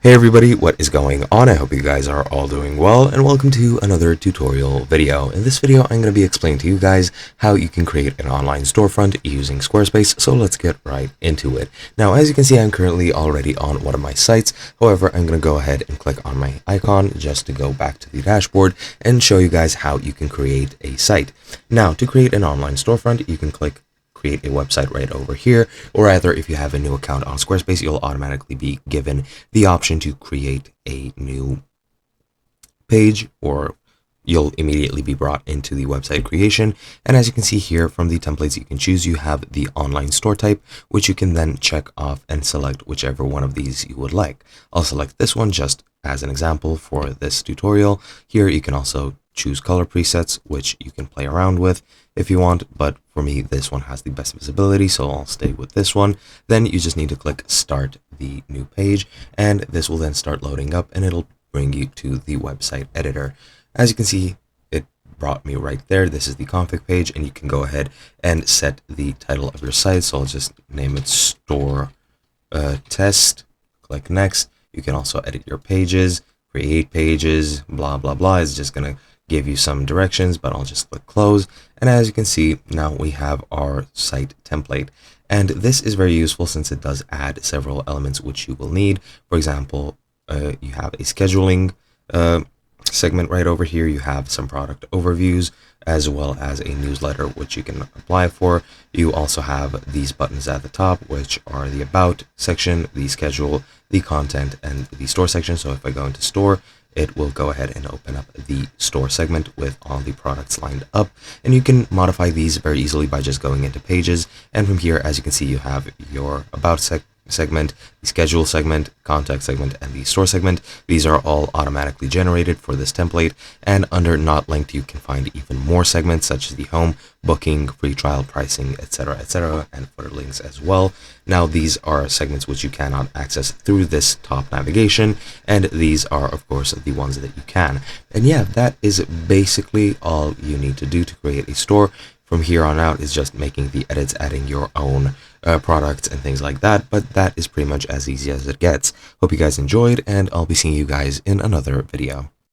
Hey everybody, what is going on? I hope you guys are all doing well, and welcome to another tutorial video. In this video, I'm going to be explaining to you guys how you can create an online storefront using Squarespace, so let's get right into it. Now, as you can see, I'm currently already on one of my sites. However, I'm going to go ahead and click on my icon just to go back to the dashboard and show you guys how you can create a site. Now, to create an online storefront, you can click create a website right over here, or either if you have a new account on Squarespace, you'll automatically be given the option to create a new page, or you'll immediately be brought into the website creation. And as you can see here from the templates you can choose, you have the online store type, which you can then check off and select whichever one of these you would like. I'll select this one just as an example for this tutorial. Here you can also choose color presets, which you can play around with if you want, but for me this one has the best visibility, so I'll stay with this one. Then you just need to click start the new page, and this will then start loading up and it'll bring you to the website editor. As you can see, it brought me right there. This is the config page, and you can go ahead and set the title of your site, so I'll just name it store test. Click next. You can also edit your pages, create pages, blah blah blah. It's just gonna give you some directions, but I'll just click close. And as you can see, now we have our site template, and this is very useful since it does add several elements which you will need. For example, you have a scheduling segment right over here. You have some product overviews as well as a newsletter which you can apply for. You also have these buttons at the top, which are the about section, the schedule, the content, and the store section. So if I go into store, it will go ahead and open up the store segment with all the products lined up, and you can modify these very easily by just going into pages. And from here, as you can see, you have your about segment, the schedule segment, contact segment, and the store segment. These are all automatically generated for this template, and under not linked you can find even more segments such as the home, booking, free trial, pricing, etc., and footer links as well. Now these are segments which you cannot access through this top navigation, and these are of course the ones that you can. And yeah, that is basically all you need to do to create a store. From here on out is just making the edits, adding your own products and things like that, but that is pretty much as easy as it gets. Hope you guys enjoyed, and I'll be seeing you guys in another video.